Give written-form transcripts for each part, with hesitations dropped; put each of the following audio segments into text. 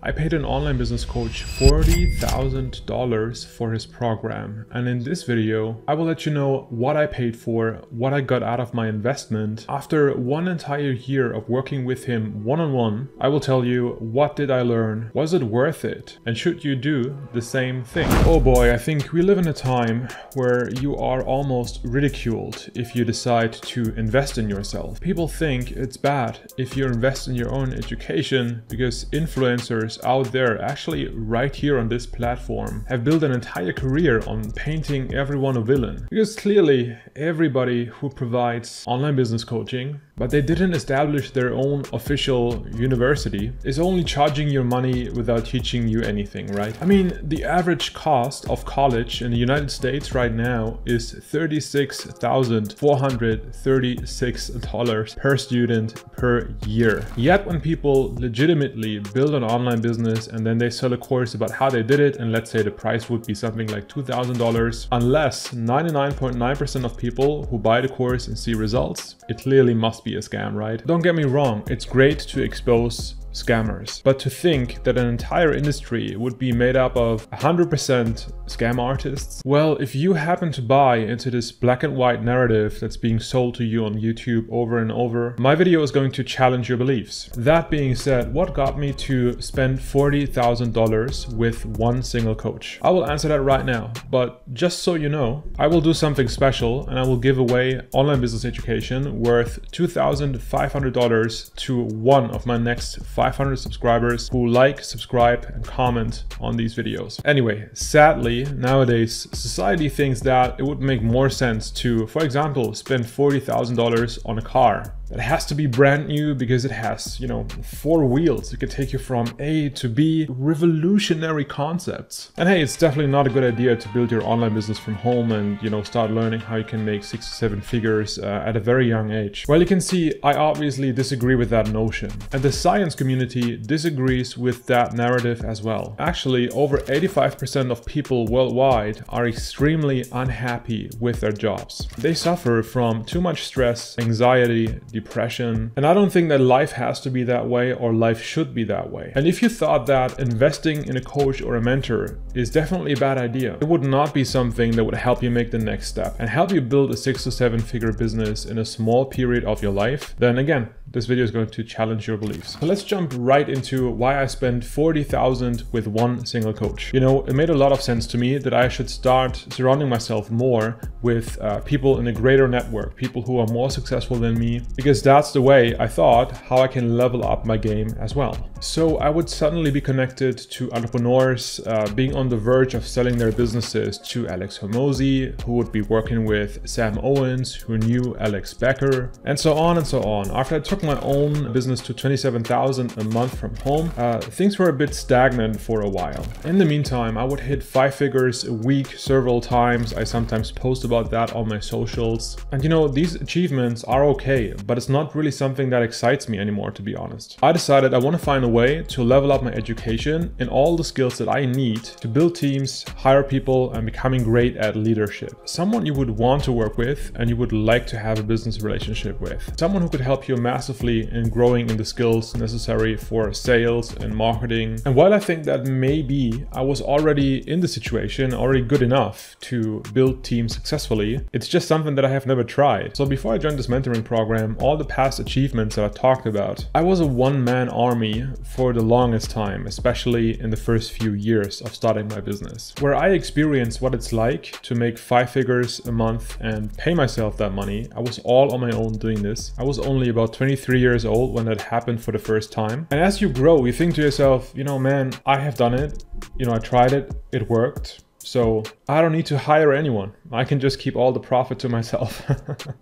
I paid an online business coach $40,000 for his program, and in this video I will let you know what I paid for, what I got out of my investment. After one entire year of working with him one-on-one, I will tell you what did I learn, was it worth it, and should you do the same thing? Oh boy, I think we live in a time where you are almost ridiculed if you decide to invest in yourself. People think it's bad if you invest in your own education because influencers out there, actually right here on this platform, have built an entire career on painting everyone a villain. Because clearly everybody who provides online business coaching, but they didn't establish their own official university, is only charging your money without teaching you anything, right? I mean, the average cost of college in the United States right now is $36,436 per student per year. Yet when people legitimately build an online business and then they sell a course about how they did it, and let's say the price would be something like $2,000, unless 99.9% of people who buy the course and see results, it clearly must be a scam, right? Don't get me wrong, it's great to expose scammers, but to think that an entire industry would be made up of 100% scam artists, well, if you happen to buy into this black and white narrative that's being sold to you on YouTube over and over, my video is going to challenge your beliefs. That being said, what got me to spend $40,000 with one single coach? I will answer that right now, but just so you know, I will do something special and I will give away online business education worth $2,500 to one of my next 500 subscribers who like, subscribe, and comment on these videos. Anyway, sadly, nowadays, society thinks that it would make more sense to, for example, spend $40,000 on a car. It has to be brand new because it has, 4 wheels. It can take you from A to B. Revolutionary concepts. And hey, it's definitely not a good idea to build your online business from home and, start learning how you can make 6 to 7 figures at a very young age. Well, you can see, I obviously disagree with that notion. And the science community disagrees with that narrative as well. Actually, over 85% of people worldwide are extremely unhappy with their jobs. They suffer from too much stress, anxiety, depression, and I don't think that life has to be that way or life should be that way. And if you thought that investing in a coach or a mentor is definitely a bad idea, it would not be something that would help you make the next step and help you build a 6 to 7 figure business in a small period of your life, then again, this video is going to challenge your beliefs. So let's jump right into why I spent $40,000 with one single coach. It made a lot of sense to me that I should start surrounding myself more with people in a greater network, people who are more successful than me, because that's the way I thought how I can level up my game as well. So I would suddenly be connected to entrepreneurs being on the verge of selling their businesses to Alex Hormozi, who would be working with Sam Owens, who knew Alex Becker, and so on and so on. After I took my own business to $27,000 a month from home, things were a bit stagnant for a while. In the meantime, I would hit 5 figures a week several times. I sometimes post about that on my socials. And these achievements are okay, but it's not really something that excites me anymore, to be honest. I decided I want to find a way to level up my education in all the skills that I need to build teams, hire people, and becoming great at leadership. Someone you would want to work with and you would like to have a business relationship with. Someone who could help you massively in growing in the skills necessary for sales and marketing. And while I think that maybe I was already in the situation, already good enough to build teams successfully, it's just something that I have never tried. So before I joined this mentoring program, all the past achievements that I talked about, I was a one-man army for the longest time, especially in the first few years of starting my business, where I experienced what it's like to make 5 figures a month and pay myself that money. I was all on my own doing this. I was only about 23 years old when that happened for the first time. And as you grow, you think to yourself, man, I have done it. I tried it. It worked. So I don't need to hire anyone. I can just keep all the profit to myself.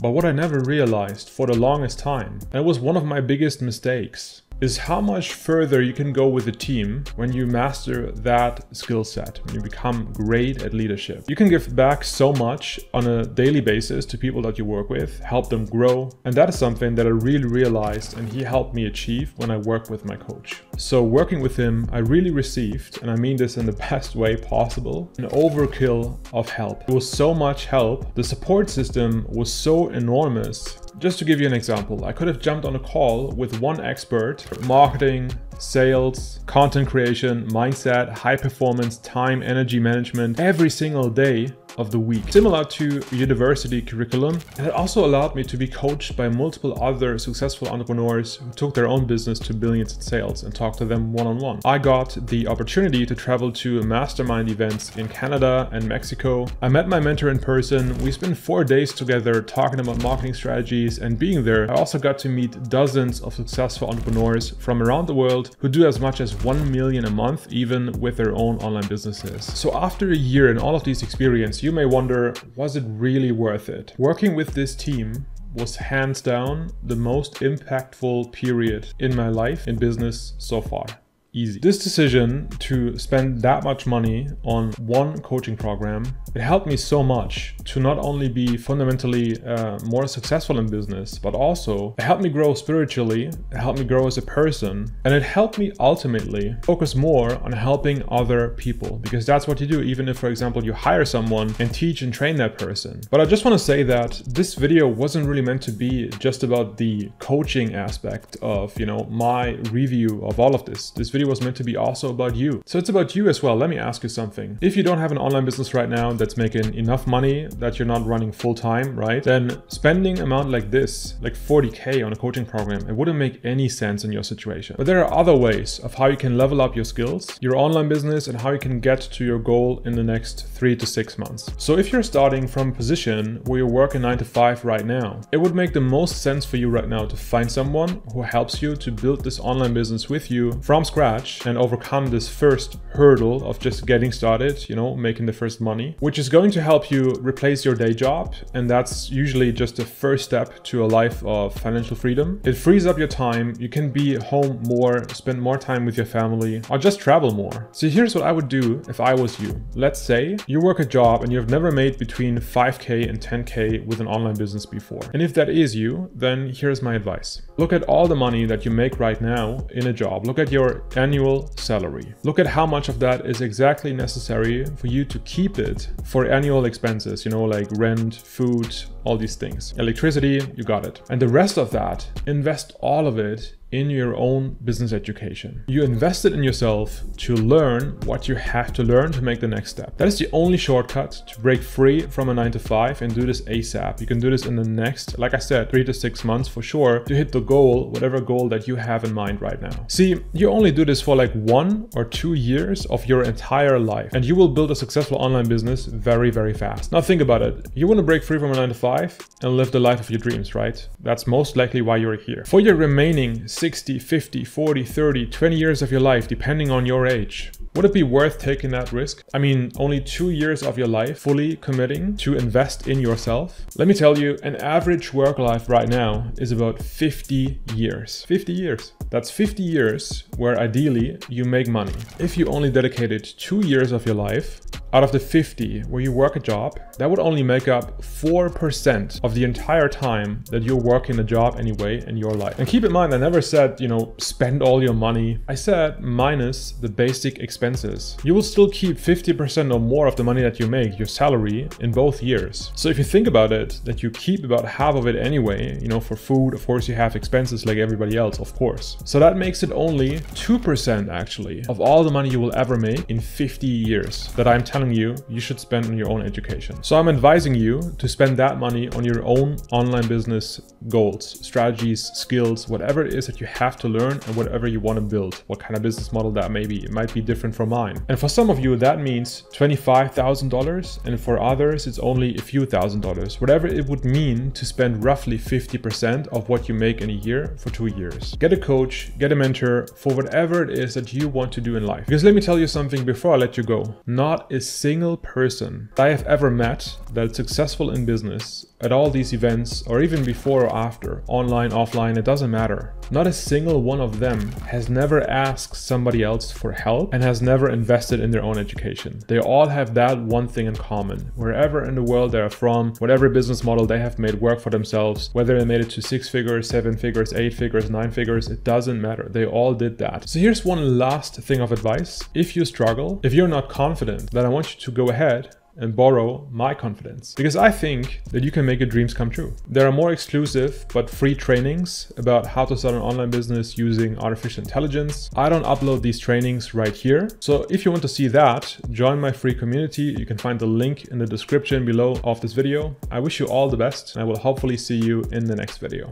But what I never realized for the longest time, and it was one of my biggest mistakes, is how much further you can go with a team when you master that skill set, when you become great at leadership. You can give back so much on a daily basis to people that you work with, help them grow. And that is something that I really realized and he helped me achieve when I worked with my coach. So working with him, I really received, and I mean this in the best way possible, an overkill of help. It was so much help. The support system was so enormous. Just to give you an example, I could have jumped on a call with one expert, marketing, sales, content creation, mindset, high performance, time, energy management every single day of the week. Similar to university curriculum, and it also allowed me to be coached by multiple other successful entrepreneurs who took their own business to billions in sales and talked to them one-on-one. I got the opportunity to travel to mastermind events in Canada and Mexico. I met my mentor in person. We spent 4 days together talking about marketing strategies, and being there, I also got to meet dozens of successful entrepreneurs from around the world who do as much as 1 million a month, even with their own online businesses. So after a year in all of these experiences, you may wonder, was it really worth it? Working with this team was hands down the most impactful period in my life in business so far. Easy. This decision to spend that much money on one coaching program, it helped me so much to not only be fundamentally more successful in business, but also it helped me grow spiritually, it helped me grow as a person, and it helped me ultimately focus more on helping other people, because that's what you do, even if, for example, you hire someone and teach and train that person. But I just want to say that this video wasn't really meant to be just about the coaching aspect of, my review of all of this. This video was meant to be also about you. So it's about you as well. Let me ask you something. If you don't have an online business right now that's making enough money that you're not running full time, right? Then spending amount like this, like 40K on a coaching program, it wouldn't make any sense in your situation. But there are other ways of how you can level up your skills, your online business, and how you can get to your goal in the next 3 to 6 months. So if you're starting from a position where you're working 9 to 5 right now, it would make the most sense for you right now to find someone who helps you to build this online business with you from scratch and overcome this first hurdle of just getting started, making the first money, which is going to help you replace your day job. And that's usually just the first step to a life of financial freedom. It frees up your time. You can be home more, spend more time with your family, or just travel more. So here's what I would do if I was you. Let's say you work a job and you've never made between 5K and 10K with an online business before. And if that is you, then here's my advice. Look at all the money that you make right now in a job. Look at your annual salary. Look at how much of that is exactly necessary for you to keep it for annual expenses, like rent, food, all these things. Electricity, you got it. And the rest of that, invest all of it in your own business education. You invested in yourself to learn what you have to learn to make the next step. That is the only shortcut to break free from a 9 to 5 and do this ASAP. You can do this in the next, like I said, 3 to 6 months for sure to hit the goal, whatever goal that you have in mind right now. See, you only do this for like 1 or 2 years of your entire life, and you will build a successful online business very, very fast. Now think about it. You want to break free from a 9 to 5 and live the life of your dreams, right? That's most likely why you're here. For your remaining 60, 50, 40, 30, 20 years of your life, depending on your age, would it be worth taking that risk? I mean, only 2 years of your life fully committing to invest in yourself? Let me tell you, an average work life right now is about 50 years. 50 years. That's 50 years where ideally you make money. If you only dedicated 2 years of your life out of the 50 where you work a job, that would only make up 4% of the entire time that you're working a job anyway in your life. And keep in mind, I never said, spend all your money. I said minus the basic expenses. You will still keep 50% or more of the money that you make, your salary, in both years. So if you think about it, that you keep about half of it anyway, for food, of course you have expenses like everybody else, of course. So that makes it only 2% actually of all the money you will ever make in 50 years that I'm telling you should spend on your own education. So I'm advising you to spend that money on your own online business goals, strategies, skills, whatever it is that you have to learn and whatever you want to build, what kind of business model that may be. It might be different from mine. And for some of you, that means $25,000. And for others, it's only a few $1,000s, whatever it would mean to spend roughly 50% of what you make in a year for 2 years. Get a coach, get a mentor for whatever it is that you want to do in life. Because let me tell you something before I let you go. Not a single person that I have ever met that's successful in business at all these events, or even before or after, online, offline, it doesn't matter. Not a single one of them has never asked somebody else for help and has never invested in their own education. They all have that one thing in common. Wherever in the world they're from, whatever business model they have made work for themselves, whether they made it to 6 figures, 7 figures, 8 figures, 9 figures, it doesn't matter. They all did that. So here's one last thing of advice. If you struggle, if you're not confident, then I want you to go ahead, and borrow my confidence, because I think that you can make your dreams come true. There are more exclusive but free trainings about how to start an online business using artificial intelligence. I don't upload these trainings right here. So if you want to see that, join my free community. You can find the link in the description below of this video. I wish you all the best, and I will hopefully see you in the next video.